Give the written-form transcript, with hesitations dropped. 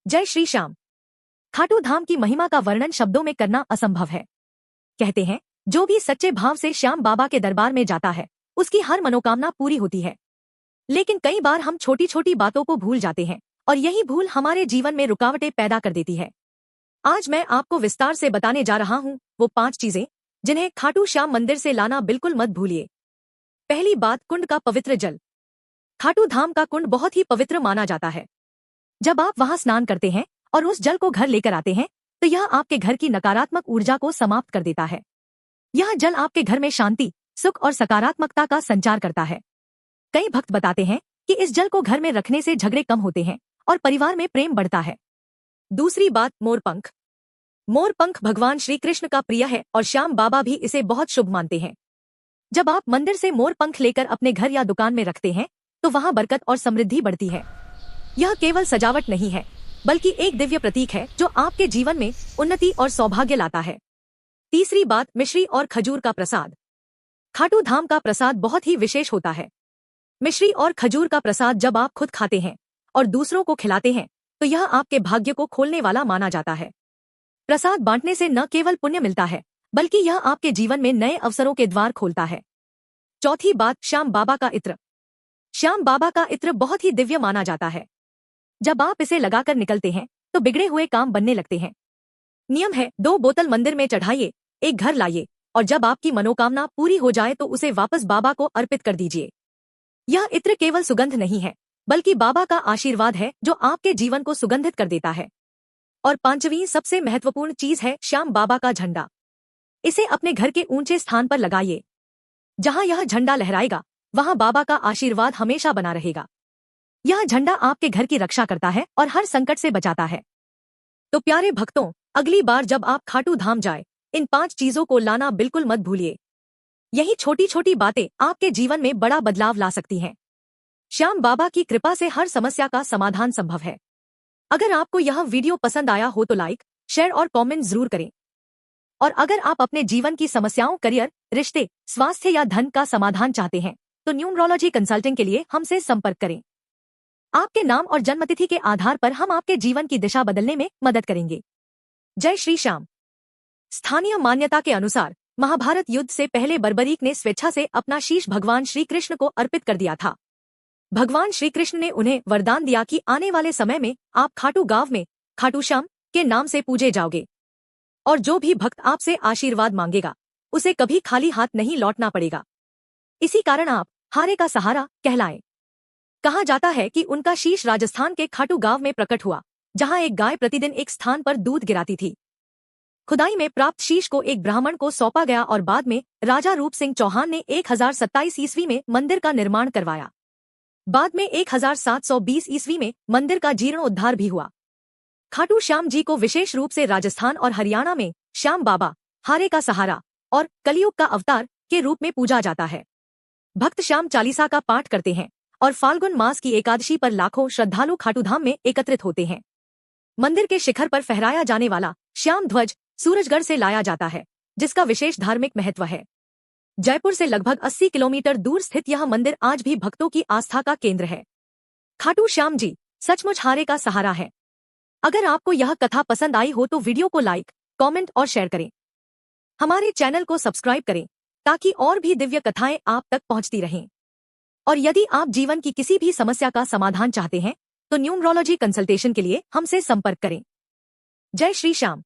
जय श्री श्याम। खाटू धाम की महिमा का वर्णन शब्दों में करना असंभव है। कहते हैं जो भी सच्चे भाव से श्याम बाबा के दरबार में जाता है उसकी हर मनोकामना पूरी होती है। लेकिन कई बार हम छोटी छोटी बातों को भूल जाते हैं और यही भूल हमारे जीवन में रुकावटें पैदा कर देती है। आज मैं आपको विस्तार से बताने जा रहा हूँ वो 5 चीजें जिन्हें खाटू श्याम मंदिर से लाना बिल्कुल मत भूलिए। पहली बात, कुंड का पवित्र जल। खाटू धाम का कुंड बहुत ही पवित्र माना जाता है। जब आप वहां स्नान करते हैं और उस जल को घर लेकर आते हैं तो यह आपके घर की नकारात्मक ऊर्जा को समाप्त कर देता है। यह जल आपके घर में शांति, सुख और सकारात्मकता का संचार करता है। कई भक्त बताते हैं कि इस जल को घर में रखने से झगड़े कम होते हैं और परिवार में प्रेम बढ़ता है। दूसरी बात, मोरपंख। मोरपंख भगवान श्री कृष्ण का प्रिय है और श्याम बाबा भी इसे बहुत शुभ मानते हैं। जब आप मंदिर से मोरपंख लेकर अपने घर या दुकान में रखते हैं तो वहां बरकत और समृद्धि बढ़ती है। यह केवल सजावट नहीं है बल्कि एक दिव्य प्रतीक है जो आपके जीवन में उन्नति और सौभाग्य लाता है। तीसरी बात, मिश्री और खजूर का प्रसाद। खाटू धाम का प्रसाद बहुत ही विशेष होता है। मिश्री और खजूर का प्रसाद जब आप खुद खाते हैं और दूसरों को खिलाते हैं तो यह आपके भाग्य को खोलने वाला माना जाता है। प्रसाद बांटने से न केवल पुण्य मिलता है बल्कि यह आपके जीवन में नए अवसरों के द्वार खोलता है। चौथी बात, श्याम बाबा का इत्र। श्याम बाबा का इत्र बहुत ही दिव्य माना जाता है। जब आप इसे लगाकर निकलते हैं तो बिगड़े हुए काम बनने लगते हैं। नियम है 2 बोतल मंदिर में चढ़ाइए, 1 घर लाइए और जब आपकी मनोकामना पूरी हो जाए तो उसे वापस बाबा को अर्पित कर दीजिए। यह इत्र केवल सुगंध नहीं है बल्कि बाबा का आशीर्वाद है जो आपके जीवन को सुगंधित कर देता है। और 5वीं सबसे महत्वपूर्ण चीज है श्याम बाबा का झंडा। इसे अपने घर के ऊंचे स्थान पर लगाइए। जहां यह झंडा लहराएगा वहां बाबा का आशीर्वाद हमेशा बना रहेगा। यह झंडा आपके घर की रक्षा करता है और हर संकट से बचाता है। तो प्यारे भक्तों, अगली बार जब आप खाटू धाम जाए इन 5 चीजों को लाना बिल्कुल मत भूलिए। यही छोटी छोटी बातें आपके जीवन में बड़ा बदलाव ला सकती हैं। श्याम बाबा की कृपा से हर समस्या का समाधान संभव है। अगर आपको यह वीडियो पसंद आया हो तो लाइक, शेयर और कमेंट जरूर करें। और अगर आप अपने जीवन की समस्याओं, करियर, रिश्ते, स्वास्थ्य या धन का समाधान चाहते हैं तो न्यूमरोलॉजी कंसल्टिंग के लिए हमसे संपर्क करें। आपके नाम और जन्मतिथि के आधार पर हम आपके जीवन की दिशा बदलने में मदद करेंगे। जय श्री श्याम। स्थानीय मान्यता के अनुसार महाभारत युद्ध से पहले बर्बरीक ने स्वेच्छा से अपना शीश भगवान श्री कृष्ण को अर्पित कर दिया था। भगवान श्री कृष्ण ने उन्हें वरदान दिया कि आने वाले समय में आप खाटू गांव में खाटू श्याम के नाम से पूजे जाओगे और जो भी भक्त आपसे आशीर्वाद मांगेगा उसे कभी खाली हाथ नहीं लौटना पड़ेगा। इसी कारण आप हारे का सहारा कहलाए। कहा जाता है कि उनका शीश राजस्थान के खाटू गांव में प्रकट हुआ जहां एक गाय प्रतिदिन एक स्थान पर दूध गिराती थी। खुदाई में प्राप्त शीश को एक ब्राह्मण को सौंपा गया और बाद में राजा रूप सिंह चौहान ने 1027 ईस्वी में मंदिर का निर्माण करवाया। बाद में 1720 ईस्वी में मंदिर का जीर्णोद्धार भी हुआ। खाटू श्याम जी को विशेष रूप से राजस्थान और हरियाणा में श्याम बाबा, हारे का सहारा और कलयुग का अवतार के रूप में पूजा जाता है। भक्त श्याम चालीसा का पाठ करते हैं और फाल्गुन मास की एकादशी पर लाखों श्रद्धालु खाटू धाम में एकत्रित होते हैं। मंदिर के शिखर पर फहराया जाने वाला श्याम ध्वज सूरजगढ़ से लाया जाता है जिसका विशेष धार्मिक महत्व है। जयपुर से लगभग 80 किलोमीटर दूर स्थित यह मंदिर आज भी भक्तों की आस्था का केंद्र है। खाटू श्याम जी सचमुच हारे का सहारा है। अगर आपको यह कथा पसंद आई हो तो वीडियो को लाइक, कमेंट और शेयर करें। हमारे चैनल को सब्सक्राइब करें ताकि और भी दिव्य कथाएं आप तक पहुंचती रहें। और यदि आप जीवन की किसी भी समस्या का समाधान चाहते हैं तो न्यूमरोलॉजी कंसल्टेशन के लिए हमसे संपर्क करें। जय श्री श्याम।